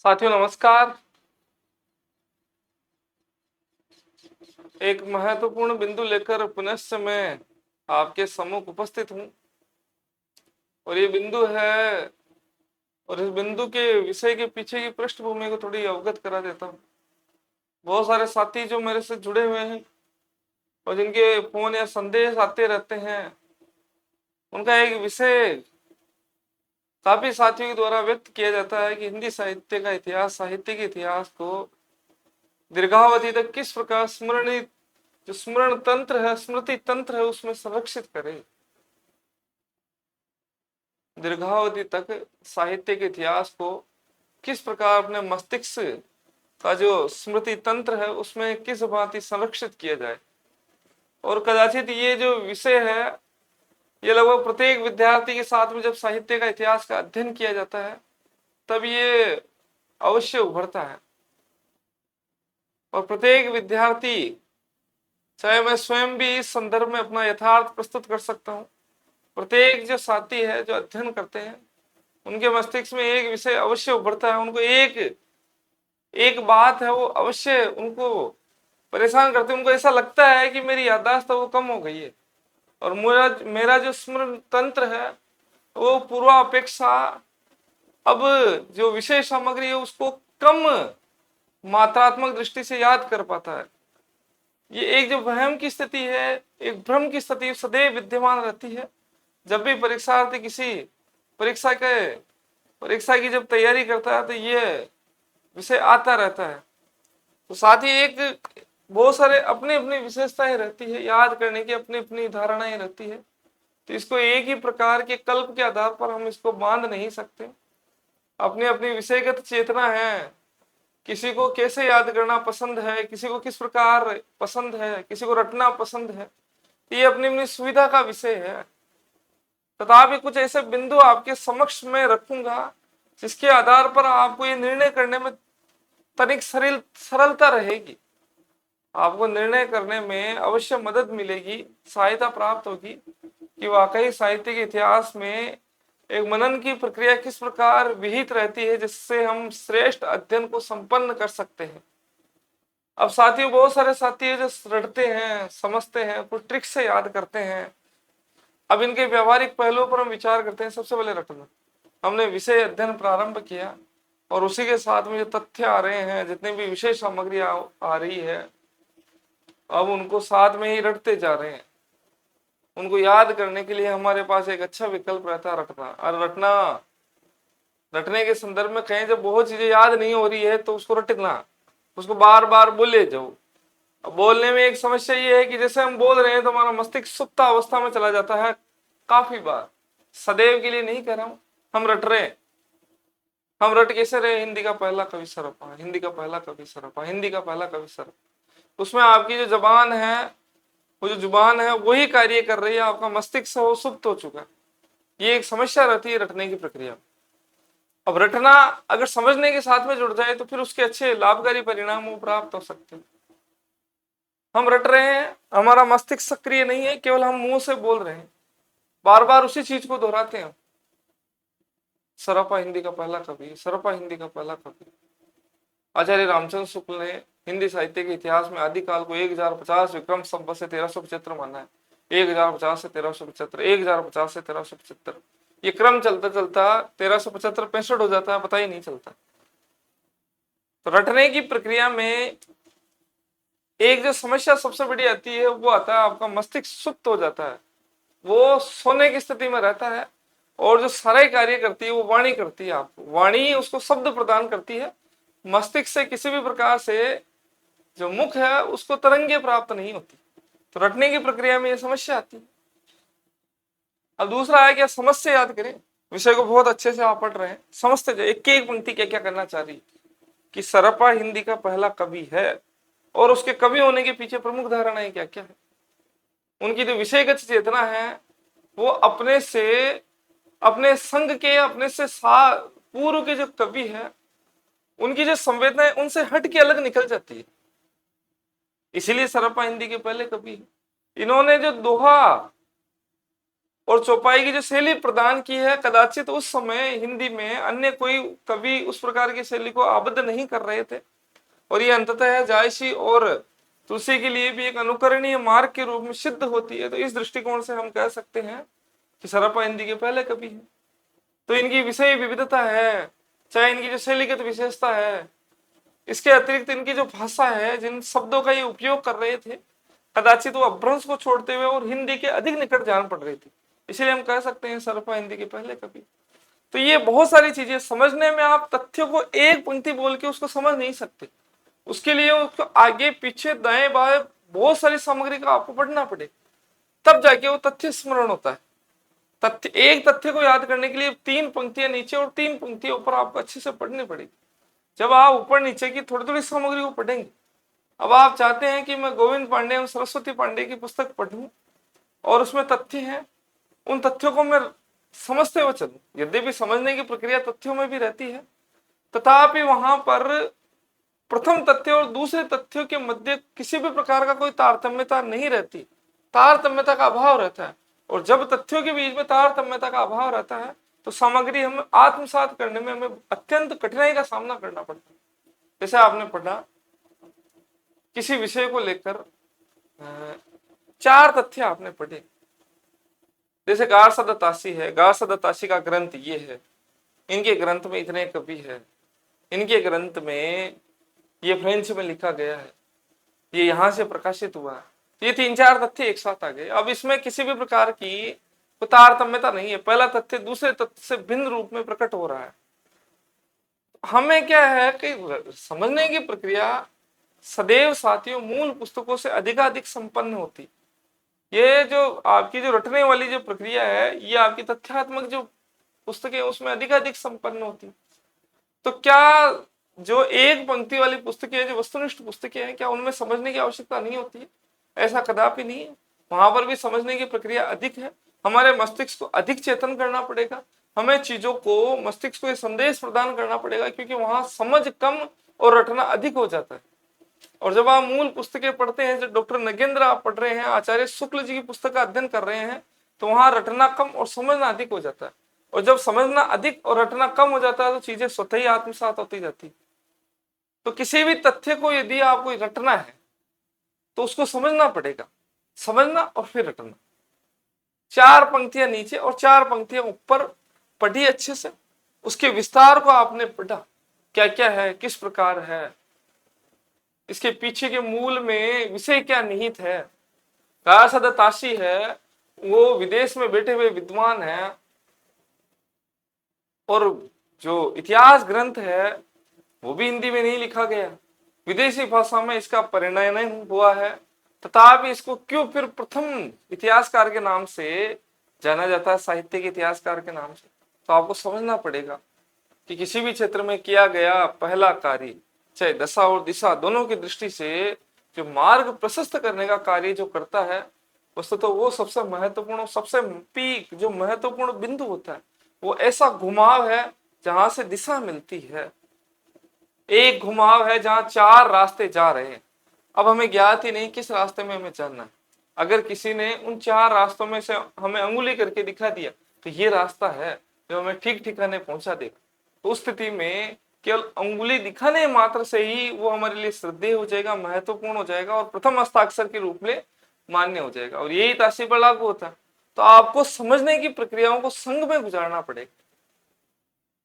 साथियों नमस्कार। एक महत्वपूर्ण बिंदु लेकर पुनश्च मैं आपके सम्मुख उपस्थित हूं और ये बिंदु है और इस बिंदु के विषय के पीछे की पृष्ठभूमि को थोड़ी अवगत करा देता हूं। बहुत सारे साथी जो मेरे से जुड़े हुए हैं और जिनके फोन या संदेश आते रहते हैं, उनका एक विषय काफी साथियों के द्वारा व्यक्त किया जाता है कि हिंदी साहित्य का इतिहास, साहित्य के इतिहास को दीर्घावधि तक किस प्रकार जो स्मरण तंत्र है, स्मृति तंत्र है, उसमें संरक्षित करें। दीर्घावधि तक साहित्य के इतिहास को किस प्रकार अपने मस्तिष्क का जो स्मृति तंत्र है उसमें किस भांति संरक्षित किया जाए। और कदाचित ये जो विषय है ये लगभग प्रत्येक विद्यार्थी के साथ में जब साहित्य का इतिहास का अध्ययन किया जाता है तब ये अवश्य उभरता है। और प्रत्येक विद्यार्थी, चाहे मैं स्वयं भी इस संदर्भ में अपना यथार्थ प्रस्तुत कर सकता हूँ, प्रत्येक जो साथी है जो अध्ययन करते हैं उनके मस्तिष्क में एक विषय अवश्य उभरता है। उनको एक बात है वो अवश्य उनको परेशान करती है। उनको ऐसा लगता है कि मेरी याददाश्त वो कम हो गई है और मेरा जो स्मरण तंत्र है वो पूर्वापेक्षा अब जो विषय सामग्री है उसको कम मात्रात्मक दृष्टि से याद कर पाता है। ये एक जो वहम की स्थिति है, एक भ्रम की स्थिति सदैव विद्यमान रहती है। जब भी परीक्षार्थी किसी परीक्षा की जब तैयारी करता है तो ये विषय आता रहता है। तो साथ ही एक बहुत सारे अपनी अपनी विशेषताएं रहती है, याद करने की अपनी अपनी धारणाएं रहती है। तो इसको एक ही प्रकार के कल्प के आधार पर हम इसको बांध नहीं सकते। अपनी अपनी विषयगत चेतना है, किसी को कैसे याद करना पसंद है, किसी को किस प्रकार पसंद है, किसी को रटना पसंद है, ये अपनी अपनी सुविधा का विषय है। तथापि कुछ ऐसे बिंदु आपके समक्ष में रखूंगा जिसके आधार पर आपको ये निर्णय करने में तनिक सरलता रहेगी। आपको निर्णय करने में अवश्य मदद मिलेगी, सहायता प्राप्त होगी कि वाकई साहित्य के इतिहास में एक मनन की प्रक्रिया किस प्रकार विहित रहती है जिससे हम श्रेष्ठ अध्ययन को संपन्न कर सकते हैं। अब साथियों, बहुत सारे साथी है जो रटते हैं, समझते हैं, कुछ ट्रिक से याद करते हैं। अब इनके व्यवहारिक पहलुओं पर हम विचार करते हैं। सबसे पहले रटना। हमने विषय अध्ययन प्रारंभ किया और उसी के साथ में जो तथ्य आ रहे हैं, जितनी भी विषय सामग्री आ रही है, अब उनको साथ में ही रटते जा रहे हैं। उनको याद करने के लिए हमारे पास एक अच्छा विकल्प रहता है रटना। और रटने के संदर्भ में कहें जब बहुत चीजें याद नहीं हो रही है तो उसको रटना, उसको बार बार बोले जाओ। अब बोलने में एक समस्या ये है कि जैसे हम बोल रहे हैं तो हमारा मस्तिष्क सुप्त अवस्था में चला जाता है काफी बार। सदैव के लिए नहीं कह रहा हूं, हम रट रहे हैं। हम रट कैसे रहे? हिंदी का पहला कवि सरपा, हिंदी का पहला कवि सरपा, हिंदी का पहला कवि सरपा। उसमें आपकी जो जबान है, वो जो जुबान है वही कार्य कर रही है, आपका मस्तिष्क वो सुप्त हो चुका है। ये एक समस्या रहती है रटने की प्रक्रिया। अब रटना अगर समझने के साथ में जुड़ जाए तो फिर उसके अच्छे लाभकारी परिणाम प्राप्त हो सकते हैं। हम रट रहे हैं, हमारा मस्तिष्क सक्रिय नहीं है, केवल हम मुंह से बोल रहे हैं, बार बार उसी चीज को दोहराते हैं। सरपा हिंदी का पहला कवि, सरपा हिंदी का पहला कवि। आचार्य रामचंद्र शुक्ल ने हिंदी साहित्य के इतिहास में आदिकाल को 1050 विक्रम संवत से 1375 माना है। 1050 से 1375, 1050 से 1375, ये क्रम चलता चलता 1375 65 हो जाता है, पता ही नहीं चलता। तो रटने की प्रक्रिया में एक जो समस्या सबसे बड़ी आती है वो आता है आपका मस्तिष्क सुप्त हो जाता है, वो सोने की स्थिति में रहता है। और जो सारे कार्य करती है वो वाणी करती है। आपको वाणी उसको शब्द प्रदान करती है। मस्तिष्क से किसी भी प्रकार से जो मुख है उसको तरंगे प्राप्त नहीं होती। तो रटने की प्रक्रिया में ये समस्या आती है। अब दूसरा है कि समस्या याद करें। विषय को बहुत अच्छे से आप पढ़ रहे हैं, समझते जाए एक एक पंक्ति क्या क्या करना चाह रही कि सरपा हिंदी का पहला कवि है और उसके कवि होने के पीछे प्रमुख धारणाएं क्या क्या है। उनकी जो विषयगत चेतना है वो अपने संग के, अपने से पूर्व के जो कवि है उनकी जो संवेदनाएं उनसे हट के अलग निकल जाती है। इसीलिए सरपा हिंदी के पहले कवि है। इन्होंने जो दोहा और चौपाई की जो शैली प्रदान की है, कदाचित उस समय हिंदी में अन्य कोई कवि उस प्रकार की शैली को आबद्ध नहीं कर रहे थे, और ये अंततः जायसी और तुलसी के लिए भी एक अनुकरणीय मार्ग के रूप में सिद्ध होती है। तो इस दृष्टिकोण से हम कह सकते हैं कि सरपा हिंदी के पहले कवि हैं। तो इनकी विषय विविधता है, चाहे इनकी जो शैलीगत विशेषता है, इसके अतिरिक्त इनकी जो भाषा है, जिन शब्दों का ये उपयोग कर रहे थे, कदाचित वो अपभ्रंश को छोड़ते हुए और हिंदी के अधिक निकट जान पड़ रही थी, इसलिए हम कह सकते हैं सरपा हिंदी के पहले कवि। तो ये बहुत सारी चीजें समझने में, आप तथ्यों को एक पंक्ति बोल के उसको समझ नहीं सकते, उसके लिए उसको आगे पीछे दाएं बाएं बहुत सारी सामग्री का आपको पढ़ना पड़े, तब जाके वो तथ्य स्मरण होता है। तथ्य, एक तथ्य को याद करने के लिए 3 पंक्तियां नीचे और 3 पंक्तियां ऊपर आपको अच्छे से पढ़नी पड़ेगी। जब आप ऊपर नीचे की थोड़ी थोड़ी सामग्री को पढ़ेंगे, अब आप चाहते हैं कि मैं गोविंद पांडे और सरस्वती पांडे की पुस्तक पढ़ूं और उसमें तथ्य हैं, उन तथ्यों को मैं समझते हुए चलूं, यद्यपि समझने की प्रक्रिया तथ्यों में भी रहती है, तथापि वहां पर प्रथम तथ्य और दूसरे तथ्यों के मध्य किसी भी प्रकार का कोई तारतम्यता नहीं रहती, तारतम्यता का अभाव रहता है। और जब तथ्यों के बीच में तारतम्यता का अभाव रहता है, तो सामग्री हमें आत्मसात करने में हमें अत्यंत कठिनाई का सामना करना पड़ता है। जैसे आपने पढ़ा, किसी विषय को लेकर 4 तथ्य आपने पढ़े, जैसे गारसा दत्तासी है, गारसा दत्तासी का ग्रंथ ये है, इनके ग्रंथ में इतने कवि है, इनके ग्रंथ में ये फ्रेंच में लिखा गया है, ये यहां से प्रकाशित हुआ है। ये 3-4 तथ्य एक साथ आ गए। अब इसमें किसी भी प्रकार की तारतम्यता नहीं है, पहला तथ्य दूसरे तथ्य से भिन्न रूप में प्रकट हो रहा है। हमें क्या है कि समझने की प्रक्रिया सदैव साथियों मूल पुस्तकों से अधिकाधिक संपन्न होती। ये जो आपकी जो रटने वाली जो प्रक्रिया है, ये आपकी तथ्यात्मक जो पुस्तकें उसमें अधिकाधिक संपन्न होती। तो क्या जो एक पंक्ति वाली पुस्तकें, जो वस्तुनिष्ठ पुस्तकें हैं, क्या उनमें समझने की आवश्यकता नहीं होती है? ऐसा कदापि नहीं है, वहां पर भी समझने की प्रक्रिया अधिक है। हमारे मस्तिष्क को अधिक चेतन करना पड़ेगा, हमें चीजों को मस्तिष्क को संदेश प्रदान करना पड़ेगा, क्योंकि वहां समझ कम और रटना अधिक हो जाता है। और जब आप मूल पुस्तकें पढ़ते हैं, जब डॉक्टर नगेंद्र आप पढ़ रहे हैं, आचार्य शुक्ल जी की पुस्तक का अध्ययन कर रहे हैं, तो वहां रटना कम और समझना अधिक हो जाता है। और जब समझना अधिक और रटना कम हो जाता है, तो चीजें स्वतः ही आत्मसात होती जाती। तो किसी भी तथ्य को यदि आपको रटना है, तो उसको समझना पड़ेगा, समझना और फिर रटना। 4 पंक्तियां नीचे और 4 पंक्तियां ऊपर पढ़ी अच्छे से, उसके विस्तार को आपने पढ़ा, क्या क्या है, किस प्रकार है, इसके पीछे के मूल में विषय क्या निहित है। गारसा दत्तासी है, वो विदेश में बैठे हुए विद्वान है, और जो इतिहास ग्रंथ है वो भी हिंदी में नहीं लिखा गया, विदेशी भाषा में इसका परिणयन हुआ है, तथापि इसको क्यों फिर प्रथम इतिहासकार के नाम से जाना जाता है, साहित्य के इतिहासकार के नाम से? तो आपको समझना पड़ेगा कि किसी भी क्षेत्र में किया गया पहला कार्य, चाहे दशा और दिशा दोनों की दृष्टि से जो मार्ग प्रशस्त करने का कार्य जो करता है, वस्तु तो वो सबसे महत्वपूर्ण, सबसे पीक जो महत्वपूर्ण बिंदु होता है, वो ऐसा घुमाव है जहां से दिशा मिलती है। एक घुमाव है जहां 4 रास्ते जा रहे हैं, अब हमें ज्ञात ही नहीं किस रास्ते में हमें चलना है। अगर किसी ने उन 4 रास्तों में से हमें अंगुली करके दिखा दिया, तो ये रास्ता है जो हमें ठीक ठिकाने पहुंचा देगा, तो उस स्थिति में केवल अंगुली दिखाने मात्र से ही वो हमारे लिए श्रद्धेय हो जाएगा, महत्वपूर्ण हो जाएगा और प्रथम हस्ताक्षर के रूप में मान्य हो जाएगा। और यही तासी पर लागू होता है। तो आपको समझने की प्रक्रियाओं को संग में गुजारना पड़ेगा,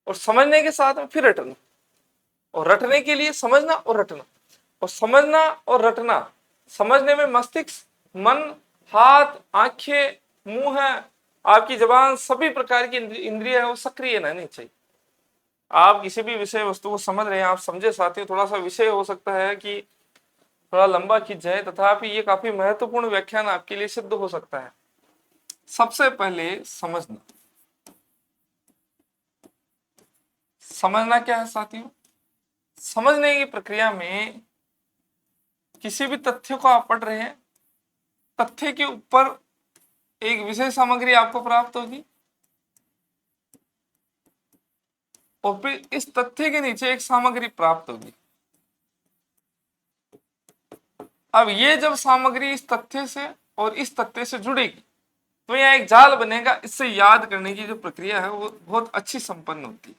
और समझने के साथ में फिर रटना, और रटने के लिए समझना और रटना, और समझना और रटना। समझने में मस्तिष्क, मन, हाथ, आंखें, मुंह है, आपकी जबान, सभी प्रकार की इंद्रिय है वो सक्रिय रहनी चाहिए। आप किसी भी विषय वस्तु को समझ रहे हैं, आप समझे साथियों, थोड़ा सा विषय हो सकता है कि थोड़ा लंबा खींच जाए, तथापि ये काफी महत्वपूर्ण व्याख्यान आपके लिए सिद्ध हो सकता है। सबसे पहले समझना। समझना क्या है साथियों? समझने की प्रक्रिया में किसी भी तथ्य को आप पढ़ रहे हैं, तथ्य के ऊपर एक विषय सामग्री आपको प्राप्त होगी, और फिर इस तथ्य के नीचे एक सामग्री प्राप्त होगी। अब ये जब सामग्री इस तथ्य से और इस तथ्य से जुड़ेगी, तो यहाँ एक जाल बनेगा, इससे याद करने की जो प्रक्रिया है वो बहुत अच्छी संपन्न होती है।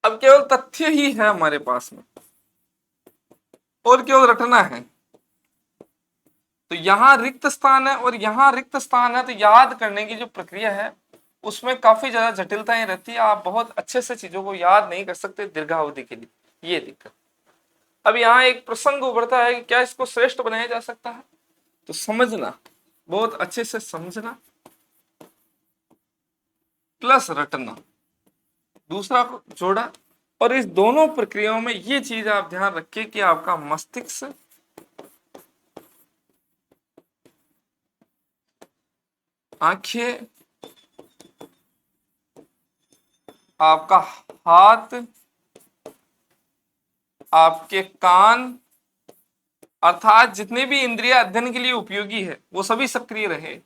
अब केवल तथ्य ही है हमारे पास में और केवल रटना है, तो यहाँ रिक्त स्थान है और यहाँ रिक्त स्थान है, तो याद करने की जो प्रक्रिया है उसमें काफी ज्यादा जटिलताएं रहती है। आप बहुत अच्छे से चीजों को याद नहीं कर सकते दीर्घावधि के लिए, ये दिक्कत। अब यहाँ एक प्रसंग उभरता है कि क्या इसको श्रेष्ठ बनाया जा सकता है, तो समझना, बहुत अच्छे से समझना प्लस रटना, दूसरा को जोड़ा। और इस दोनों प्रक्रियाओं में ये चीज आप ध्यान रखिए कि आपका मस्तिष्क, आंखें, आपका हाथ, आपके कान, अर्थात जितने भी इंद्रिय अध्ययन के लिए उपयोगी है वो सभी सक्रिय रहे।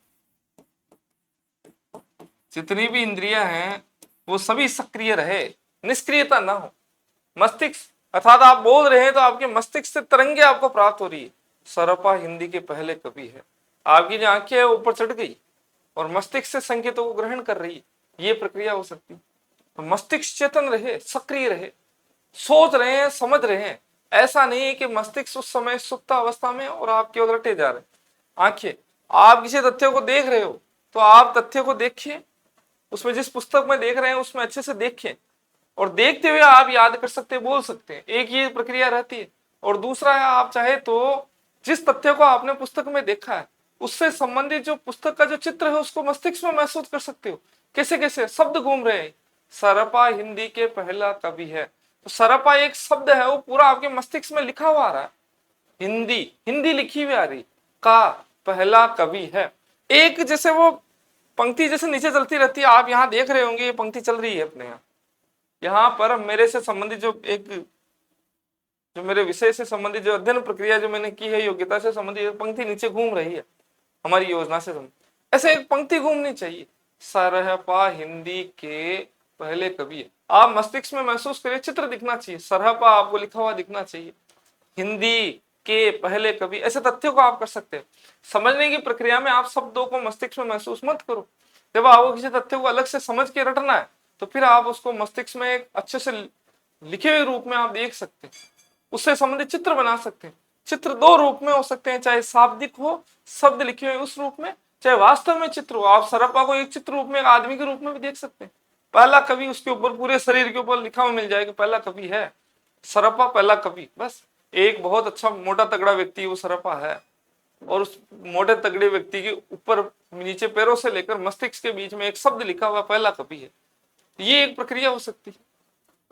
जितनी भी इंद्रियां हैं वो सभी सक्रिय रहे, निष्क्रियता ना हो। मस्तिष्क, अर्थात आप बोल रहे हैं तो आपके मस्तिष्क से तरंगे आपको प्राप्त हो रही है। सरपा हिंदी के पहले कवि है, आपकी जो आंखें है ऊपर चढ़ गई और मस्तिष्क से संकेतों को ग्रहण कर रही है, ये प्रक्रिया हो सकती है। तो मस्तिष्क चेतन रहे, सक्रिय रहे, सोच रहे हैं, समझ रहे हैं। ऐसा नहीं है कि मस्तिष्क उस समय सुप्त अवस्था में और आप केवल रटे जा रहे हैं। आंखें, आप किसी तथ्य को देख रहे हो तो आप तथ्य को देखिए, उसमें जिस पुस्तक में देख रहे हैं उसमें अच्छे से देखें और देखते हुए आप याद कर सकते, बोल सकते हैं, एक ये प्रक्रिया रहती है। और दूसरा है, आप चाहे तो जिस तथ्य को आपने पुस्तक में देखा है उससे संबंधित जो पुस्तक का जो चित्र है उसको मस्तिष्क में महसूस कर सकते हो। कैसे कैसे शब्द घूम रहे हैं, सरपा हिंदी के पहला कवि है, तो सरपा एक शब्द है वो पूरा आपके मस्तिष्क में लिखा हुआ आ रहा है। हिंदी, हिंदी लिखी हुई आ रही, का पहला कवि है। एक जैसे वो पंक्ति जैसे नीचे चलती रहती है, आप यहाँ देख रहे होंगे ये पंक्ति चल रही है अपने यहाँ पर मेरे से संबंधित जो मेरे विषय से संबंधित जो अध्ययन प्रक्रिया जो मैंने की है, योग्यता से संबंधित पंक्ति नीचे घूम रही है हमारी योजना से संबंधित। ऐसे एक पंक्ति घूमनी चाहिए, सरहपा हिंदी के पहले कवि है। आप मस्तिष्क में महसूस करिए, चित्र दिखना चाहिए, सरहपा आपको लिखा हुआ दिखना चाहिए, हिंदी के पहले कवि, ऐसे तथ्यों को आप कर सकते हैं। समझने की प्रक्रिया में आप शब्दों को मस्तिष्क में महसूस मत करो। जब आपको किसी तथ्य को अलग से समझ के रटना है तो फिर आप उसको मस्तिष्क में एक अच्छे से लिखे हुए रूप में आप देख सकते हैं, उससे संबंधित चित्र बना सकते हैं। चित्र दो रूप में हो सकते हैं, चाहे शाब्दिक हो, शब्द लिखे हुए उस रूप में, चाहे वास्तव में चित्र हो। आप सरपा को एक चित्र रूप में, एक आदमी के रूप में भी देख सकते हैं। पहला कवि, उसके ऊपर पूरे शरीर के ऊपर लिखा हुआ मिल जाएगा, पहला कवि है सरपा, पहला कवि। बस एक बहुत अच्छा मोटा तगड़ा व्यक्ति वो सरपा है, और उस मोटे तगड़े व्यक्ति के ऊपर नीचे पैरों से लेकर मस्तिष्क के बीच में एक शब्द लिखा हुआ पहला कवि है। ये एक प्रक्रिया हो सकती है।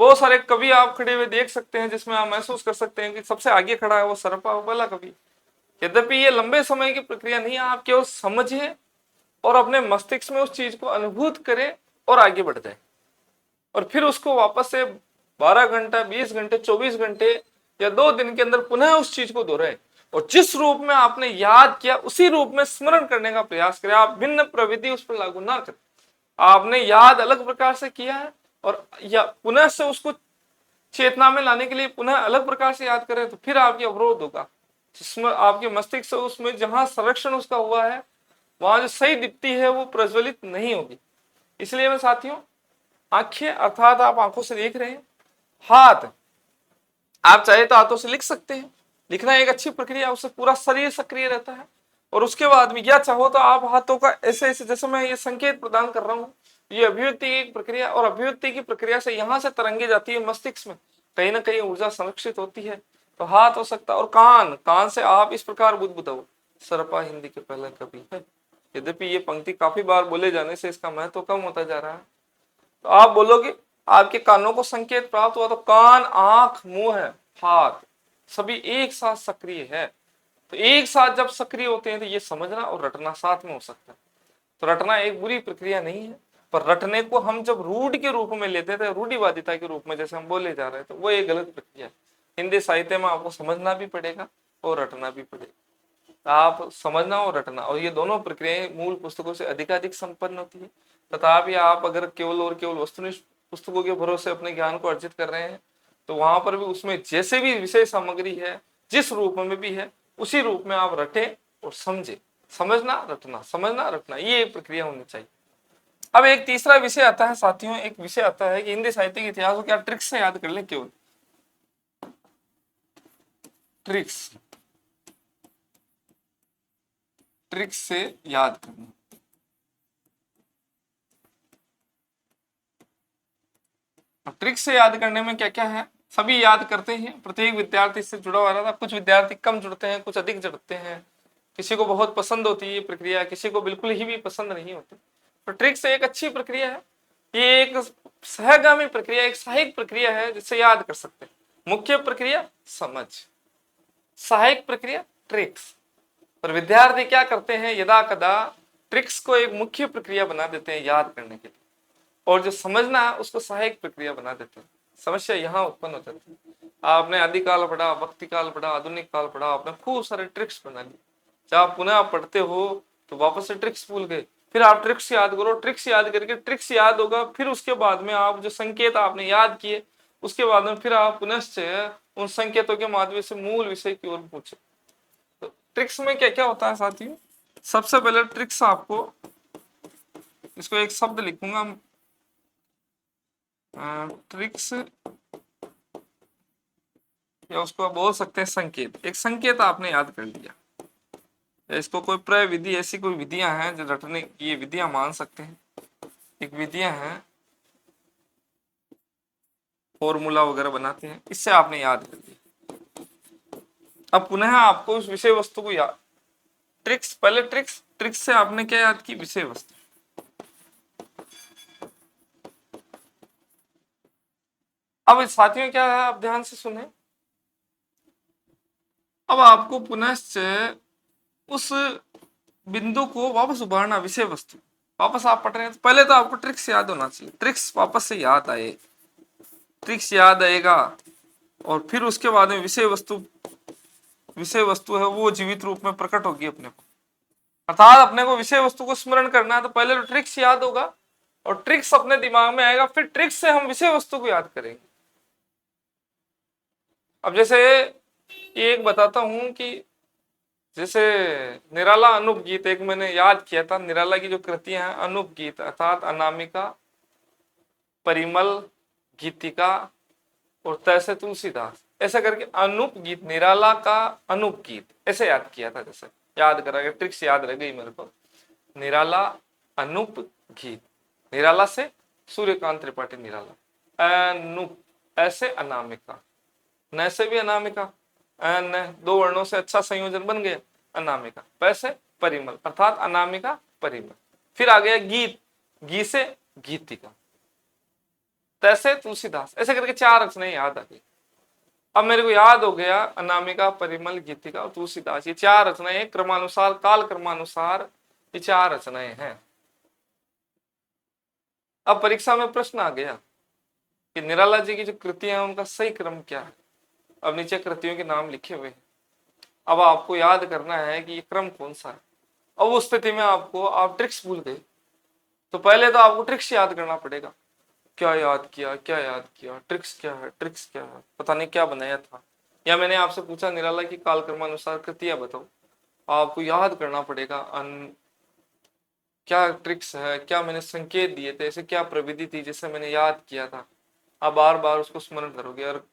बहुत सारे कवि आप खड़े हुए देख सकते हैं जिसमें आप महसूस कर सकते हैं कि सबसे आगे खड़ा है वो सरपा, वो पहला कवि। यद्यपि ये लंबे समय की प्रक्रिया नहीं है, आप केवल समझिए और अपने मस्तिष्क में उस चीज को अनुभूत करें और आगे बढ़ जाए, और फिर उसको वापस से 12 घंटा, 20 घंटे, 24 घंटे या 2 दिन के अंदर पुनः उस चीज को दोहराएं, और जिस रूप में आपने याद किया उसी रूप में स्मरण करने का प्रयास करें। आप भिन्न प्रविधि उस पर लागू ना करें। आपने याद अलग प्रकार से किया है और या पुनः से उसको चेतना में लाने के लिए पुनः अलग प्रकार से याद करें, तो फिर आपकी अवरोध होगा, जिसमें आपके मस्तिष्क से उसमें जहां संरक्षण उसका हुआ है वहां जो सही दीप्ति है वो प्रज्वलित नहीं होगी। इसलिए मैं साथियों, आंखें अर्थात आप आंखों से देख रहे हैं, हाथ आप चाहे तो हाथों से लिख सकते हैं, लिखना एक अच्छी प्रक्रिया, उससे पूरा शरीर सक्रिय रहता है। और उसके बाद में या चाहो तो आप हाथों का ऐसे ऐसे, जैसे मैं ये संकेत प्रदान कर रहा हूँ, ये अभिव्यक्ति की एक प्रक्रिया, और अभिव्यक्ति की प्रक्रिया से यहाँ से तरंगे जाती है मस्तिष्क में, कहीं ना कहीं ऊर्जा संरक्षित होती है। तो हाथ हो सकता है, और कान, कान से आप इस प्रकार बुदबुदाओ, सरपा हिंदी के पहला कवि है। यद्यपि ये पंक्ति काफी बार बोले जाने से इसका महत्व कम होता जा रहा है। तो आप बोलोगे, आपके कानों को संकेत प्राप्त हुआ, तो कान, आंख, मुंह है, हाथ सभी एक साथ सक्रिय है। तो एक साथ जब सक्रिय होते हैं तो ये समझना और रटना साथ में हो सकता है। तो रटना एक बुरी प्रक्रिया नहीं है, पर रटने को हम जब रूढ़ के रूप में लेते थे, रूढ़िवादिता के रूप में जैसे हम बोले जा रहे हैं, तो वो एक गलत प्रक्रिया है। हिंदी साहित्य में आपको समझना भी पड़ेगा और रटना भी पड़ेगा। आप समझना और रटना, और ये दोनों प्रक्रियाएं मूल पुस्तकों से अधिकाधिक संपन्न होती है। तथापि आप अगर केवल और केवल वस्तुनिष्ठ पुस्तकों के भरोसे अपने ज्ञान को अर्जित कर रहे हैं, तो वहां पर भी उसमें जैसे भी विषय सामग्री है, जिस रूप में भी है, उसी रूप में आप रटें और समझे। समझना रटना, समझना रटना, ये एक प्रक्रिया होनी चाहिए। अब एक तीसरा विषय आता है साथियों, एक विषय आता है कि हिंदी साहित्य के इतिहास को क्या ट्रिक्स से याद कर ले, केवल ट्रिक्स, ट्रिक्स से याद करना। अब ट्रिक्स से याद करने में क्या क्या है, सभी याद करते हैं, प्रत्येक विद्यार्थी इससे जुड़ा हुआ रहता है। कुछ विद्यार्थी कम जुड़ते हैं, कुछ अधिक जुड़ते हैं, किसी को बहुत पसंद होती है ये प्रक्रिया, किसी को बिल्कुल ही भी पसंद नहीं होती। तो ट्रिक्स एक अच्छी प्रक्रिया है, ये एक सहगामी प्रक्रिया, एक सहायक प्रक्रिया है जिससे याद कर सकते हैं। मुख्य प्रक्रिया समझ, सहायक प्रक्रिया ट्रिक्स। पर विद्यार्थी क्या करते हैं, यदा कदा ट्रिक्स को एक मुख्य प्रक्रिया बना देते हैं याद करने के लिए, और जो समझना है उसको सहायक प्रक्रिया बना देते हैं। समस्या यहाँ उत्पन्न हो जाती है। आपने आदिकाल पढ़ा, भक्ति काल पढ़ा, आधुनिक काल पढ़ा, आपने खूब सारे ट्रिक्स बना लिए, जब आप पुनः पढ़ते हो तो वापस से ट्रिक्स भूल गए, फिर आप ट्रिक्स याद करो, ट्रिक्स याद करके ट्रिक्स याद होगा, फिर उसके बाद में आप जो संकेत आपने याद किए उसके बाद में फिर आप पुनश्च उन संकेतों के माध्यम से मूल विषय की ओर पूछे। तो ट्रिक्स में क्या क्या होता है साथियों, सबसे पहले ट्रिक्स आपको, इसको एक शब्द लिखूंगा, ट्रिक्स या उसको आप बोल सकते हैं संकेत। एक संकेत आपने याद कर लिया, इसको कोई प्रविधि, ऐसी कोई विधियां हैं जो रटने की, ये विधियां मान सकते हैं, एक विधियां हैं, फॉर्मूला वगैरह बनाते हैं, इससे आपने याद कर लिया। अब पुनः आपको उस विषय वस्तु को याद, ट्रिक्स, पहले ट्रिक्स, ट्रिक्स से आपने क्या याद की, विषय वस्तु। अब साथियों क्या है, आप ध्यान से सुने, अब आपको पुनश्च उस बिंदु को वापस उभारना, विषय वस्तु वापस आप पढ़ रहे हैं तो पहले तो आपको ट्रिक्स याद होना चाहिए, ट्रिक्स वापस से याद आए, ट्रिक्स याद आएगा और फिर उसके बाद में विषय वस्तु, विषय वस्तु है वो जीवित रूप में प्रकट होगी अपने को। अर्थात अपने को विषय वस्तु को स्मरण करना है तो पहले तो ट्रिक्स याद होगा और ट्रिक्स अपने दिमाग में आएगा, फिर ट्रिक्स से हम विषय वस्तु को याद करेंगे। अब जैसे एक बताता हूं कि जैसे निराला अनूप गीत, एक मैंने याद किया था, निराला की जो कृतियां हैं, अनूप गीत अर्थात अनामिका, परिमल, गीतिका और तैसे तुलसीदास, ऐसा करके अनूप गीत, निराला का अनूप गीत, ऐसे याद किया था। जैसे याद करा के ट्रिक्स याद रह गई मेरे को, निराला अनूप गीत, निराला से सूर्यकांत त्रिपाठी निराला, अनूप ऐसे अनामिका, न से भी अनामिका, न दो वर्णों से अच्छा संयोजन बन गया, अनामिका, पैसे परिमल अर्थात अनामिका परिमल, फिर आ गया गीत, गी से गीतिका, तैसे तुलसीदास, ऐसे करके चार रचनाएं याद आ गई। अब मेरे को याद हो गया अनामिका, परिमल, गीतिका और तुलसीदास, ये चार रचनाएं क्रमानुसार, काल क्रमानुसार ये चार रचनाएं हैं। अब परीक्षा में प्रश्न आ गया कि निराला जी की जो कृतियां हैं उनका सही क्रम क्या है। अब नीचे कृतियों के नाम लिखे हुए हैं, अब आपको याद करना है कि ये क्रम कौन सा है। अब उस स्थिति में आपको, आप ट्रिक्स भूल गए तो पहले तो आपको ट्रिक्स याद करना पड़ेगा, क्या याद किया, क्या याद किया, ट्रिक्स क्या है, ट्रिक्स क्या है, पता नहीं क्या बनाया था। या मैंने आपसे पूछा निराला की काल क्रमानुसार कृतियां बताओ, आपको याद करना पड़ेगा क्या ट्रिक्स है, क्या मैंने संकेत दिए थे, ऐसे क्या प्रविधि थी जिससे मैंने याद किया था। आप बार बार उसको स्मरण करोगे और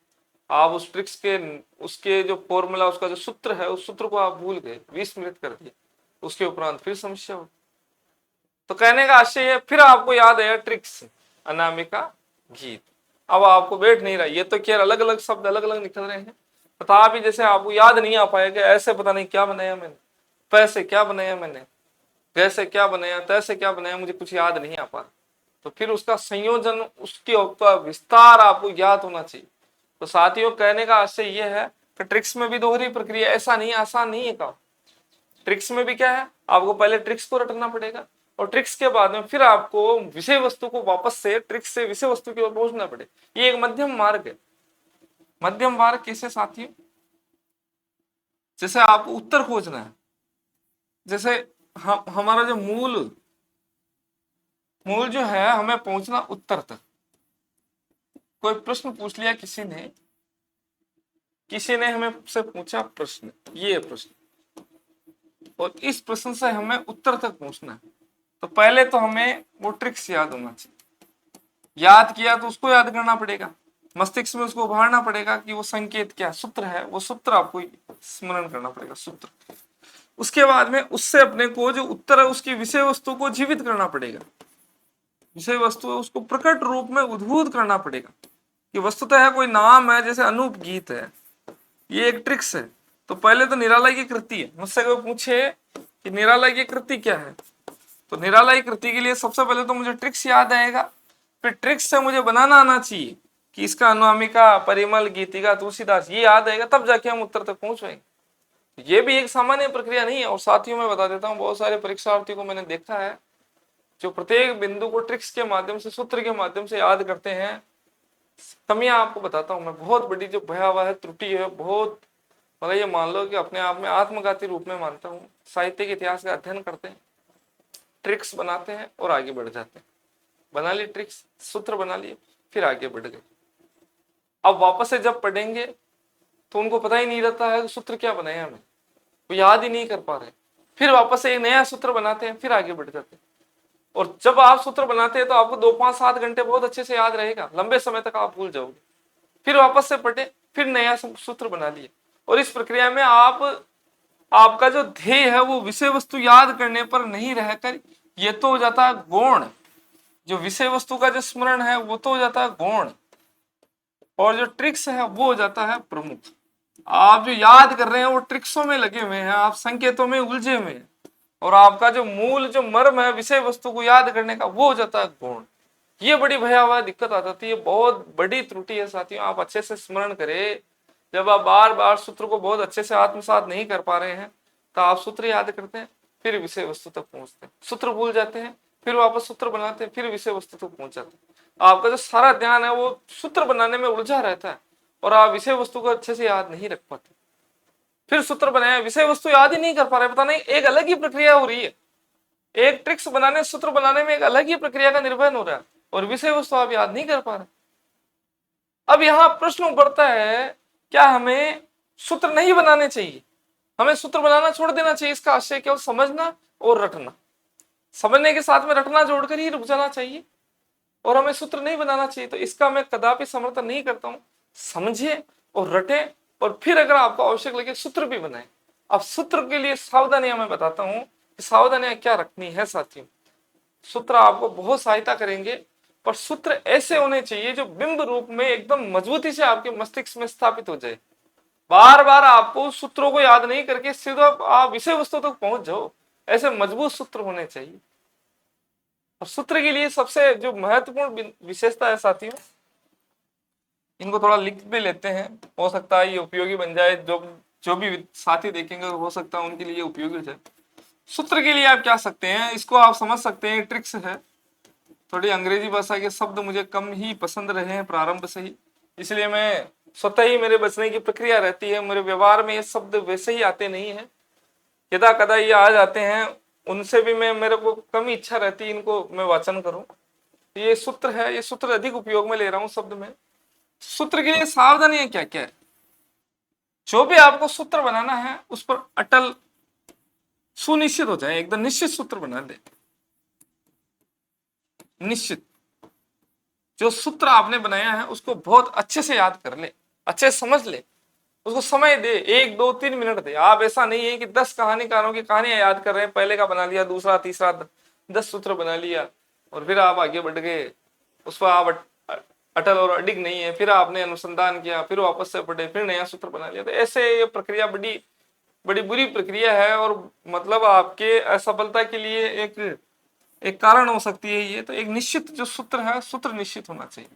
आप उस ट्रिक्स के, उसके जो फॉर्मूला, उसका जो सूत्र है, उस सूत्र को आप भूल गए, विस्मृत कर दिए, उसके उपरांत फिर समस्या हो। तो कहने का आशय है, फिर आपको याद आया ट्रिक्स, अनामिका, गीत। अब आपको बैठ नहीं रहा, ये तो क्या अलग अलग शब्द अलग अलग निकल रहे हैं, तथापि जैसे आपको याद नहीं आ पाएगा, ऐसे पता नहीं क्या बनाया मैंने, पैसे क्या बनाया मैंने, कैसे क्या बनाया, तैसे क्या बनाया, मुझे कुछ याद नहीं आ पा रहा। तो फिर उसका संयोजन, उसके विस्तार आपको याद होना चाहिए। तो साथियों कहने का आशय यह है कि ट्रिक्स में भी दोहरी प्रक्रिया, ऐसा नहीं, आसान नहीं है काम। ट्रिक्स में भी क्या है, आपको पहले ट्रिक्स को रटना पड़ेगा और ट्रिक्स के बाद में फिर आपको विषय वस्तु को वापस से ट्रिक्स से विषय वस्तु की ओर पहुंचना पड़ेगा। ये एक मध्यम मार्ग है। मध्यम मार्ग कैसे साथियों, जैसे आपको उत्तर खोजना है, जैसे हमारा जो मूल जो है, हमें पहुंचना उत्तर तक। कोई प्रश्न पूछ लिया किसी ने हमें से पूछा प्रश्न, ये प्रश्न, और इस प्रश्न से हमें उत्तर तक पहुंचना है। तो पहले तो हमें वो ट्रिक्स याद होना चाहिए। याद किया तो उसको याद करना पड़ेगा, मस्तिष्क में उसको उभारना पड़ेगा कि वो संकेत क्या सूत्र है, वो सूत्र आपको स्मरण करना पड़ेगा, सूत्र। उसके बाद में उससे अपने को जो उत्तर है उसकी विषय वस्तु को जीवित करना पड़ेगा, विषय वस्तु है उसको प्रकट रूप में उद्भूत करना पड़ेगा कि वस्तुतः है कोई नाम है, जैसे अनूप गीत है, ये एक ट्रिक्स है। तो पहले तो निरालय की कृति है, मुझसे कोई पूछे कि निरालय की कृति क्या है, तो निरालय कृति के लिए सबसे पहले तो मुझे ट्रिक्स याद आएगा, फिर ट्रिक्स से मुझे बनाना आना चाहिए कि इसका अनुनामिका, परिमल, गीतिका, तुलसीदास, ये याद आएगा, तब जाके हम उत्तर तक पहुंच पाएंगे। ये भी एक सामान्य प्रक्रिया नहीं है। और साथियों में बता देता हूँ, बहुत सारे परीक्षार्थियों को मैंने देखा है जो प्रत्येक बिंदु को ट्रिक्स के माध्यम से, सूत्र के माध्यम से याद करते हैं। कमियां आपको बताता हूं मैं, बहुत बड़ी जो भयावह त्रुटि है, बहुत मतलब ये मान लो कि अपने आप में आत्मघाती रूप में मानता हूँ। साहित्य के इतिहास का अध्ययन करते हैं, ट्रिक्स बनाते हैं और आगे बढ़ जाते हैं। बना ली ट्रिक्स, सूत्र बना लिए, फिर आगे बढ़ गए। अब वापस से जब पढ़ेंगे तो उनको पता ही नहीं रहता है सूत्र क्या बनाया हमें, वो याद ही नहीं कर पा रहे। फिर वापस से एक नया सूत्र बनाते हैं, फिर आगे बढ़ जाते हैं। और जब आप सूत्र बनाते हैं तो आपको 2, 5, 7 घंटे बहुत अच्छे से याद रहेगा, लंबे समय तक आप भूल जाओगे। फिर वापस से पढ़े, फिर नया सूत्र बना लिए। और इस प्रक्रिया में आपका जो ध्येय है वो विषय वस्तु याद करने पर नहीं रहकर ये तो हो जाता है गौण, जो विषय वस्तु का जो स्मरण है वो तो हो जाता है गौण, और जो ट्रिक्स है वो हो जाता है प्रमुख। आप जो याद कर रहे हैं वो ट्रिक्सों में लगे हुए हैं, आप संकेतों में उलझे हुए हैं, और आपका जो मूल जो मर्म है विषय वस्तु को याद करने का वो हो जाता है गौण। ये बड़ी भयावह दिक्कत आ जाती है, बहुत बड़ी त्रुटि है साथियों। आप अच्छे से स्मरण करें, जब आप बार बार सूत्र को बहुत अच्छे से आत्मसात नहीं कर पा रहे हैं तो आप सूत्र याद करते हैं, फिर विषय वस्तु तक पहुंचते हैं, सूत्र भूल जाते हैं, फिर वापस सूत्र बनाते हैं, फिर विषय वस्तु तक पहुंच जाते हैं। आपका जो सारा ध्यान है वो सूत्र बनाने में उलझा रहता है और आप विषय वस्तु को अच्छे से याद नहीं रख पाते। फिर सूत्र बनाया, विषय वस्तु याद ही नहीं कर पा रहे, पता नहीं एक अलग ही प्रक्रिया हो रही है। एक ट्रिक्स बनाने, सूत्र बनाने में एक अलग ही प्रक्रिया का निर्वहन हो रहा है और विषय वस्तु आप याद नहीं कर पा रहे। अब यहां प्रश्न उभरता है, क्या हमें सूत्र नहीं बनाने चाहिए, हमें सूत्र बनाना छोड़ देना चाहिए? इसका आशय केवल समझना और रटना, समझने के साथ में रटना जोड़कर ही रुक जाना चाहिए और हमें सूत्र नहीं बनाना चाहिए? तो इसका मैं कदापि समर्थन नहीं करता हूं। समझे और रटे और फिर अगर आपको आवश्यक लगे सूत्र भी बनाए। अब सूत्र के लिए सावधानियां मैं बताता हूं कि सावधानियां क्या रखनी है साथियों। सूत्र आपको बहुत सहायता करेंगे, पर सूत्र ऐसे होने चाहिए जो बिंब रूप में एकदम मजबूती से आपके मस्तिष्क में स्थापित हो जाए। बार बार आपको सूत्रों को याद नहीं करके सीधा आप विषय वस्तु तक पहुंच जाओ, ऐसे मजबूत सूत्र होने चाहिए। और सूत्र के लिए सबसे जो महत्वपूर्ण विशेषता है साथियों, इनको थोड़ा लिख भी लेते हैं, हो सकता है ये उपयोगी बन जाए, जो भी साथी देखेंगे हो सकता है उनके लिए उपयोगी है। सूत्र के लिए आप क्या सकते हैं, इसको आप समझ सकते हैं, ट्रिक्स है। थोड़ी अंग्रेजी भाषा के शब्द मुझे कम ही पसंद रहे हैं प्रारंभ से ही, इसलिए मैं स्वतः ही मेरे बचने की प्रक्रिया रहती है। मेरे व्यवहार में ये शब्द वैसे ही आते नहीं है, यदा कदा ये आ जाते हैं, उनसे भी मेरे को कम इच्छा रहती है इनको मैं वाचन करूं। ये सूत्र है, ये सूत्र अधिक उपयोग में ले रहा हूं शब्द में। सूत्र के लिए सावधानियां क्या क्या है? जो भी आपको सूत्र बनाना है उस पर अटल सुनिश्चित हो जाए, एकदम निश्चित सूत्र बना दे। निश्चित जो सूत्र आपने बनाया है उसको बहुत अच्छे से याद कर ले, अच्छे से समझ ले, उसको समय दे, 1, 2, 3 मिनट दे। आप ऐसा नहीं है कि 10 कहानीकारों की कहानियां याद कर रहे हैं, पहले का बना लिया, दूसरा, तीसरा, 10 सूत्र बना लिया और फिर आप आगे बढ़ गए, उस पर आप अटल और अडिग नहीं है। फिर आपने अनुसंधान किया, फिर वापस से पढ़े, फिर नया सूत्र बना लिया। तो ऐसे ये प्रक्रिया बड़ी बड़ी बुरी प्रक्रिया है और मतलब आपके असफलता के लिए एक कारण हो सकती है ये। तो एक निश्चित जो सूत्र है, सूत्र निश्चित होना चाहिए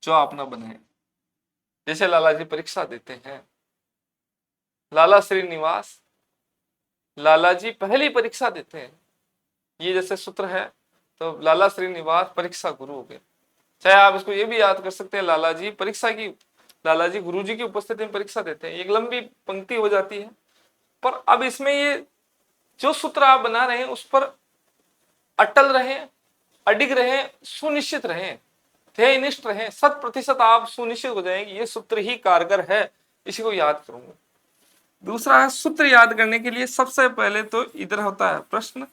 जो आप ना बनाए। जैसे लाला जी परीक्षा देते हैं, लाला श्रीनिवास, लाला जी पहली परीक्षा देते हैं, ये जैसे सूत्र है। तो लाला श्रीनिवास परीक्षा गुरु हो गए। चाहे आप इसको ये भी याद कर सकते हैं, लाला जी परीक्षा की, लाला जी गुरु जी की उपस्थिति में परीक्षा देते हैं। एक लंबी पंक्ति हो जाती है, पर अब इसमें ये जो सूत्र आप बना रहे हैं उस पर अटल रहे, अडिग रहे, सुनिश्चित रहे, ध्येयनिष्ठ रहे, 100% आप सुनिश्चित हो जाएंगे ये सूत्र ही कारगर है, इसी को याद करूंगा। दूसरा है सूत्र याद करने के लिए सबसे पहले तो इधर होता है प्रश्न,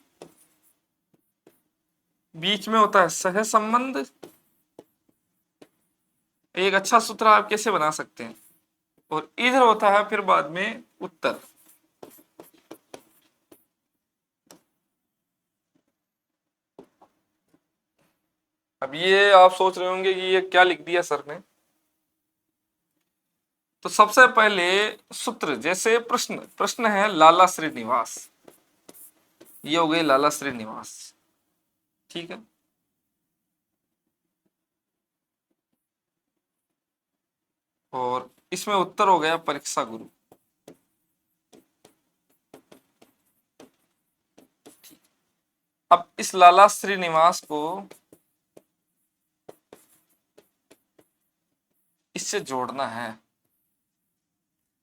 बीच में होता है सह संबंध। एक अच्छा सूत्र आप कैसे बना सकते हैं, और इधर होता है फिर बाद में उत्तर। अब ये आप सोच रहे होंगे कि ये क्या लिख दिया सर ने। तो सबसे पहले सूत्र, जैसे प्रश्न, प्रश्न है लाला श्रीनिवास, ये हो गए लाला श्रीनिवास, ठीक है। और इसमें उत्तर हो गया परीक्षा गुरु। अब इस लाला श्रीनिवास को इससे जोड़ना है।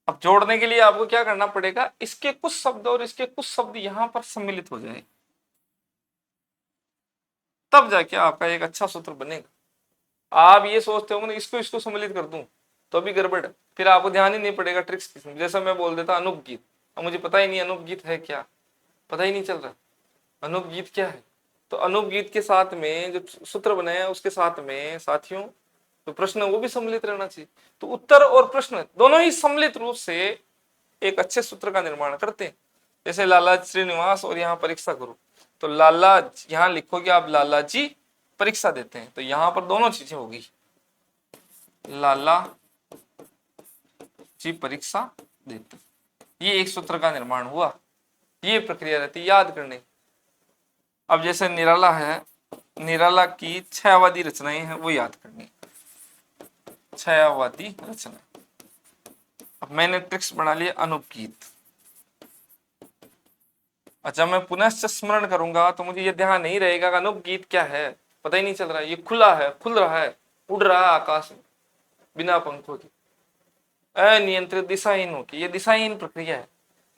अब जोड़ने के लिए आपको क्या करना पड़ेगा, इसके कुछ शब्द और इसके कुछ शब्द यहां पर सम्मिलित हो जाए, तब जाके आपका एक अच्छा सूत्र बनेगा। आप ये सोचते होंगे इसको इसको सम्मिलित कर दूं तो अभी गड़बड़, फिर आपको ध्यान ही नहीं पड़ेगा ट्रिक्स की। जैसे मैं बोल देता अनुपगीत, अब मुझे पता ही नहीं अनुपगीत है क्या, पता ही नहीं चल रहा अनुपगीत क्या है। तो अनुपगीत के साथ में जो सूत्र बनाया उसके साथ में साथियों तो प्रश्न वो भी सम्मिलित रहना चाहिए। तो उत्तर और प्रश्न दोनों ही सम्मिलित रूप से एक अच्छे सूत्र का निर्माण करते हैं। जैसे लाला श्रीनिवास और यहाँ परीक्षा गुरु, तो लाला यहाँ लिखोगे आप लाला जी परीक्षा देते हैं, तो यहाँ पर दोनों चीजें होगी, लाला जी परीक्षा देते, ये एक सूत्र का निर्माण हुआ। ये प्रक्रिया रहती याद करने। अब जैसे निराला है, निराला की छयावादी रचनाएं हैं वो याद करनी, छयावादी रचना। अब मैंने ट्रिक्स बना लिया अनुपगीत। अच्छा, मैं पुनः स्मरण करूंगा तो मुझे ये ध्यान नहीं रहेगा कि अनुपगीत क्या है, पता ही नहीं चल रहा है। ये खुला है, खुल रहा है, उड़ रहा है आकाश में बिना पंखों के, अनियंत्रित दिशाहीन होकर, ये दिशाहीन प्रक्रिया है।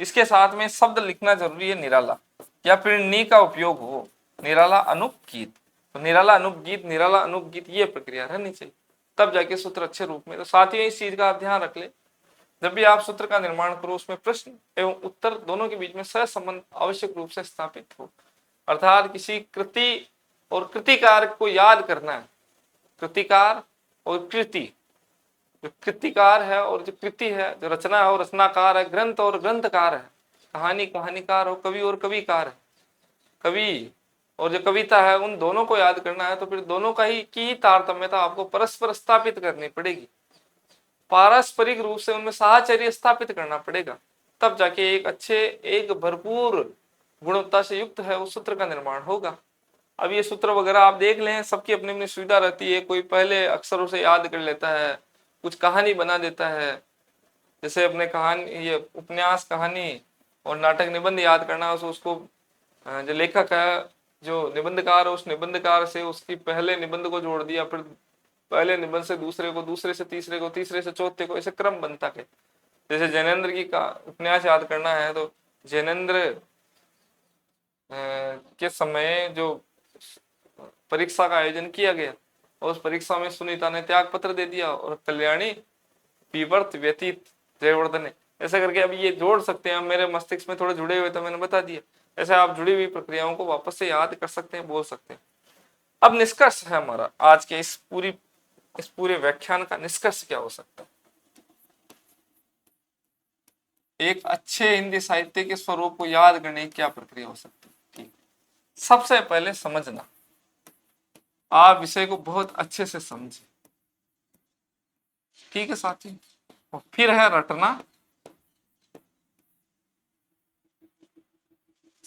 इसके साथ में शब्द लिखना जरूरी है निराला, या फिर नी का उपयोग हो, निराला अनुपगीत। तो निराला अनुपगीत, निराला अनुपगीत, ये प्रक्रिया रहनी चाहिए, तब जाके सूत्र अच्छे रूप में। तो साथियों इस चीज का आप ध्यान रख ले, जब भी आप सूत्र का निर्माण करो उसमें प्रश्न एवं उत्तर दोनों के बीच में सहसंबंध आवश्यक रूप से स्थापित हो। अर्थात किसी कृति और कृतिकार को याद करना है, कृतिकार और कृति, जो कृतिकार है और जो कृति है, जो रचना है और रचनाकार है, ग्रंथ और ग्रंथकार है, कहानी कहानीकार और कवि और कविकार है, कवि और जो कविता है, उन दोनों को याद करना है। तो फिर दोनों का ही की तारतम्यता आपको परस्पर स्थापित करनी पड़ेगी, पारस्परिक रूप से उनमें साहचर्य स्थापित करना पड़ेगा, तब जाके एक अच्छे, एक भरपूर गुणवत्ता से युक्त है उस सूत्र का निर्माण होगा। अब ये सूत्र वगैरह आप देख लें, सबकी अपनी अपनी सुविधा रहती है। कोई पहले अक्षरों से याद कर लेता है, कुछ कहानी बना देता है, जैसे अपने कहानी, ये उपन्यास, कहानी और नाटक, निबंध याद करना, उसको जो लेखक है, जो निबंधकार है, उस निबंधकार से उसकी पहले निबंध को जोड़ दिया, फिर पहले निबंध से दूसरे को, दूसरे से तीसरे को, तीसरे से चौथे को, ऐसे क्रम बनता है। जैसे जैनेन्द्र की का उपन्यास याद करना है तो जैनेन्द्र के समय जो परीक्षा का आयोजन किया गया और उस परीक्षा में सुनीता ने त्याग पत्र दे दिया और कल्याणी विवर्त व्यतीत जयवर्धन ने, ऐसे करके अब ये जोड़ सकते हैं। मेरे मस्तिष्क में थोड़े जुड़े हुए तो मैंने बता दिया, ऐसे आप जुड़ी हुई प्रक्रियाओं को वापस से याद कर सकते हैं, बोल सकते हैं। अब निष्कर्ष है हमारा आज के इस पूरे व्याख्यान का निष्कर्ष क्या हो सकता है। एक अच्छे हिंदी साहित्य के स्वरूप को याद करने की क्या प्रक्रिया हो सकती है। ठीक, सबसे पहले समझना, आप विषय को बहुत अच्छे से समझे, ठीक है साथी। और फिर है रटना,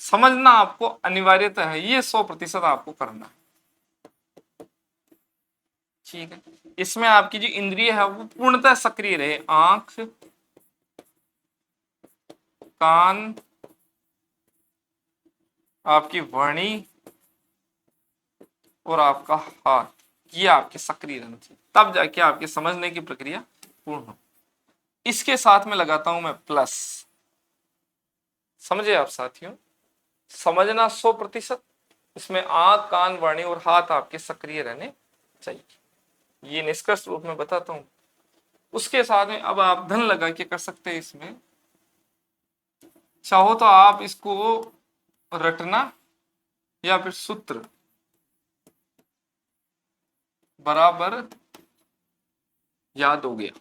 समझना आपको अनिवार्यता है, ये 100% आपको करना है, ठीक है। इसमें आपकी जो इंद्रिय है वो पूर्णतः सक्रिय रहे, आंख, कान, आपकी वाणी और आपका हाथ, ये आपके सक्रिय रहना चाहिए, तब जाके आपके समझने की प्रक्रिया पूर्ण हो। इसके साथ में लगाता हूं मैं प्लस, समझे आप साथियों, समझना 100%, इसमें आंख, कान, वाणी और हाथ आपके सक्रिय रहने चाहिए, ये निष्कर्ष रूप में बताता हूं। उसके साथ में अब आप धन लगा के कर सकते हैं इसमें चाहो तो आप इसको रटना या फिर सूत्र बराबर याद हो गया,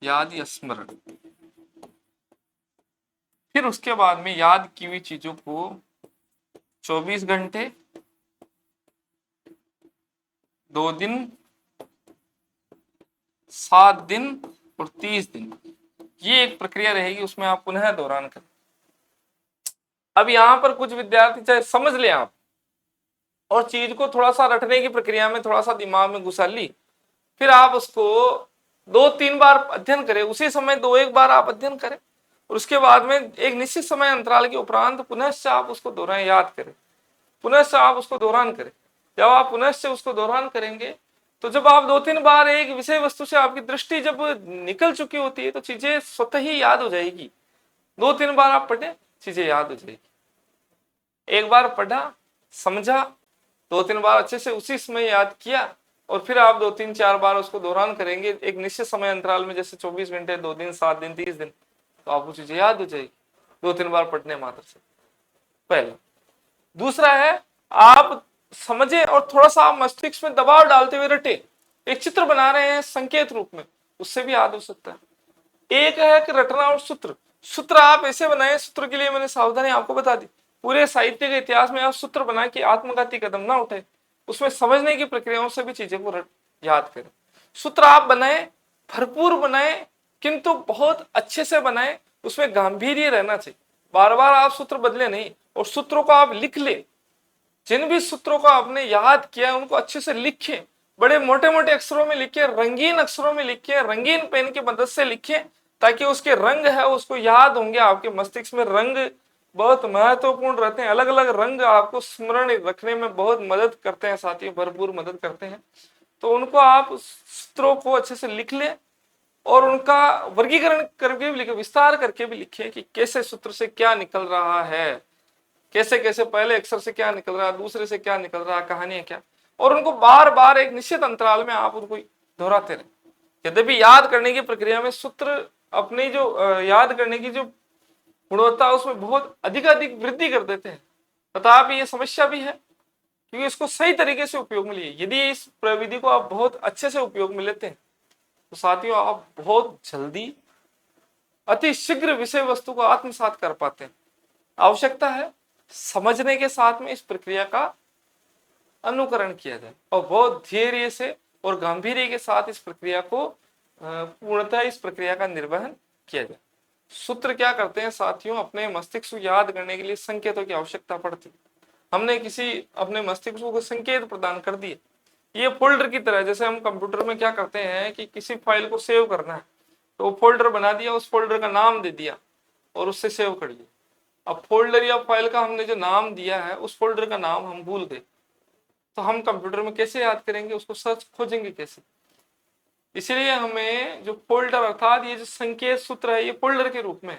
याद या स्मरण। फिर उसके बाद में याद की हुई चीजों को 24 घंटे, 2 दिन, 7 दिन और 30 दिन, ये एक प्रक्रिया रहेगी, उसमें आप पुनः दोहरान करें। अब यहां पर कुछ विद्यार्थी चाहे समझ ले आप और चीज को थोड़ा सा रटने की प्रक्रिया में थोड़ा सा दिमाग में घुसा ली, फिर आप उसको 2-3 बार अध्ययन करें, उसी समय 2-1 बार आप अध्ययन करें और उसके बाद में एक निश्चित समय अंतराल के उपरांत पुनश्च आप उसको दोहराएं, याद करें, पुनश्च आप उसको दोहरान करें। जब आप पुनश्च उसको दोहरान करेंगे तो जब आप 2-3 बार एक विषय वस्तु से आपकी दृष्टि जब निकल चुकी होती है तो चीजें स्वतः ही याद हो जाएगी। 2-3 बार आप पढ़े, चीजें याद हो जाएगी। एक बार पढ़ा, समझा, 2-3 बार अच्छे से उसी समय याद किया और फिर आप 2-3-4 बार उसको दोहरान करेंगे एक निश्चित समय अंतराल में, जैसे 24 घंटे, 2 दिन, 7 दिन, 30 दिन, तो आपको चीजें याद हो जाएगी 2-3 बार पढ़ने मात्र से। पहला। दूसरा है, आप समझे और थोड़ा सा आप मस्तिष्क में दबाव डालते हुए रटे, एक चित्र बना रहे हैं संकेत रूप में, उससे भी याद हो सकता है। एक है कि रटना और सूत्र। सूत्र आप ऐसे बनाए, सूत्र के लिए मैंने सावधानी आपको बता दी, पूरे साहित्य के इतिहास में आप सूत्र बना के आत्मघाती कदम ना उठाए, उसमें समझने की प्रक्रियाओं से भी चीजें को याद करें। सूत्र आप बनाए, भरपूर बनाए, किंतु बहुत अच्छे से बनाए, उसमें गांभीर्य रहना चाहिए, बार बार आप सूत्र बदले नहीं, और सूत्रों को आप लिख ले, जिन भी सूत्रों को आपने याद किया उनको अच्छे से लिखें, बड़े मोटे मोटे अक्षरों में लिखे, रंगीन अक्षरों में लिखे, रंगीन पेन की मदद से लिखे, ताकि उसके रंग है उसको याद होंगे। आपके मस्तिष्क में रंग बहुत महत्वपूर्ण रहते हैं, अलग अलग रंग आपको स्मरण रखने में बहुत मदद करते हैं साथियों, भरपूर मदद करते हैं। तो उनको आप सूत्रों को अच्छे से लिख ले और उनका वर्गीकरण करके भी लिखे, विस्तार करके भी लिखे कि कैसे सूत्र से क्या निकल रहा है, कैसे कैसे पहले अक्षर से क्या निकल रहा है, दूसरे से क्या निकल रहा है, कहानी है क्या, और उनको बार बार एक निश्चित अंतराल में आप उनको दोहराते रहे। यद्यपि याद करने की प्रक्रिया में सूत्र अपनी जो याद करने की जो गुणवत्ता उसमें बहुत अधिक वृद्धि कर देते हैं, तथापि ये समस्या भी है क्योंकि इसको सही तरीके से उपयोग में लिए, यदि इस प्रविधि को आप बहुत अच्छे से उपयोग में लेते हैं तो साथियों आप बहुत जल्दी अति शीघ्र विषय वस्तु को आत्मसात कर पाते हैं। आवश्यकता है समझने के साथ में इस प्रक्रिया का अनुकरण किया जाए और बहुत धैर्य से और गांधीर्य के साथ इस प्रक्रिया को पूर्णतः इस प्रक्रिया का निर्वहन किया जाए। सूत्र क्या करते हैं साथियों, अपने मस्तिष्क को याद करने के लिए संकेतों की आवश्यकता पड़ती है। हमने किसी अपने मस्तिष्क को संकेत प्रदान कर दिए, ये फोल्डर की तरह, जैसे हम कंप्यूटर में क्या करते हैं कि किसी फाइल को सेव करना है तो फोल्डर बना दिया, उस फोल्डर का नाम दे दिया और उससे सेव कर लिया। अब फोल्डर या फाइल का हमने जो नाम दिया है उस फोल्डर का नाम हम भूल गए तो हम कंप्यूटर में कैसे याद करेंगे, उसको सर्च खोजेंगे कैसे। इसलिए हमें जो फोल्डर अर्थात ये जो संकेत सूत्र है ये फोल्डर के रूप में,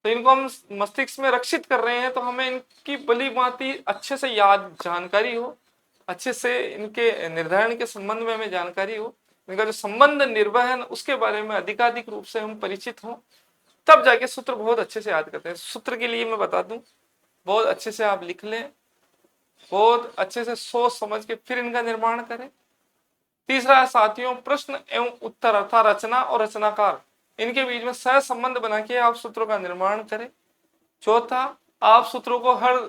तो इनको हम मस्तिष्क में रक्षित कर रहे हैं तो हमें इनकी भली भांति अच्छे से याद जानकारी हो, अच्छे से इनके निर्धारण के संबंध में हमें जानकारी हो, इनका जो संबंध निर्वहन उसके बारे में अधिकाधिक रूप से हम परिचित हों, तब जाके सूत्र बहुत अच्छे से याद करते हैं। सूत्र के लिए मैं बता दूं, बहुत अच्छे से आप लिख लें, बहुत अच्छे से सोच समझ के फिर इनका निर्माण करें। तीसरा है साथियों प्रश्न एवं उत्तर अर्थात रचना और रचनाकार, इनके बीच में सह संबंध बना के आप सूत्रों का निर्माण करें। चौथा, आप सूत्रों को हर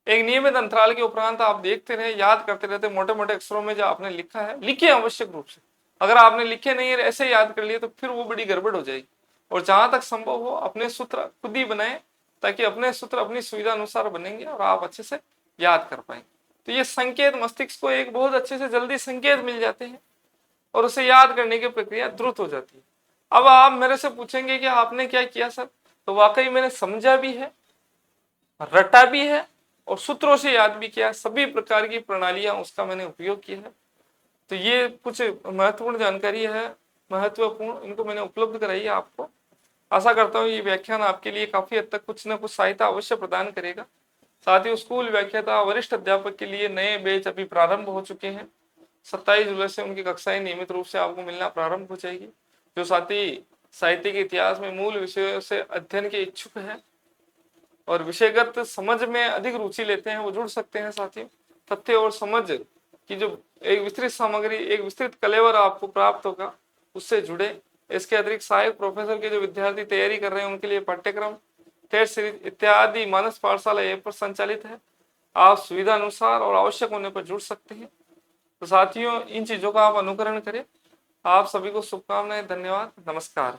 एक नियमित अंतराल के उपरांत आप देखते रहे, याद करते रहते, मोटे मोटे अक्षरों में जो आपने लिखा है लिखिए आवश्यक रूप से। अगर आपने लिखे नहीं है ऐसे याद कर लिए तो फिर वो बड़ी गड़बड़ हो जाएगी। और जहां तक संभव हो अपने सूत्र खुद ही बनाए, ताकि अपने सूत्र अपनी सुविधा अनुसार बनेंगे और आप अच्छे से याद कर पाएंगे। तो ये संकेत मस्तिष्क को एक बहुत अच्छे से जल्दी संकेत मिल जाते हैं और उसे याद करने की प्रक्रिया द्रुत हो जाती है। अब आप मेरे से पूछेंगे कि आपने क्या किया सर, तो वाकई मैंने समझा भी है, रटा भी है और सूत्रों से याद भी किया, सभी प्रकार की प्रणालियां उसका मैंने उपयोग किया है। तो ये कुछ महत्वपूर्ण जानकारी है, महत्वपूर्ण, इनको मैंने उपलब्ध कराई है आपको। आशा करता हूँ ये व्याख्यान आपके लिए काफी हद तक कुछ न कुछ सहायता अवश्य प्रदान करेगा। साथ ही स्कूल व्याख्याता वरिष्ठ अध्यापक के लिए नए बैच अभी प्रारंभ हो चुके हैं। 27 जुलाई से उनकी कक्षाएं नियमित रूप से आपको मिलना प्रारंभ हो जाएगी। जो साथी साहित्य के इतिहास में मूल विषयों से अध्ययन के इच्छुक है और विषयगत समझ में अधिक रुचि लेते हैं, वो जुड़ सकते हैं साथियों। तथ्य और समझ की जो एक विस्तृत सामग्री, एक विस्तृत कलेवर आपको प्राप्त होगा, उससे जुड़े। इसके अतिरिक्त सहायक प्रोफेसर के जो विद्यार्थी तैयारी कर रहे हैं उनके लिए पाठ्यक्रम, टेस्ट सीरीज इत्यादि मानस पाठशाला ऐप पर संचालित है। आप सुविधा अनुसार और आवश्यक होने पर जुड़ सकते हैं। तो साथियों, इन चीजों का आप अनुकरण करें। आप सभी को शुभकामनाएं। धन्यवाद। नमस्कार।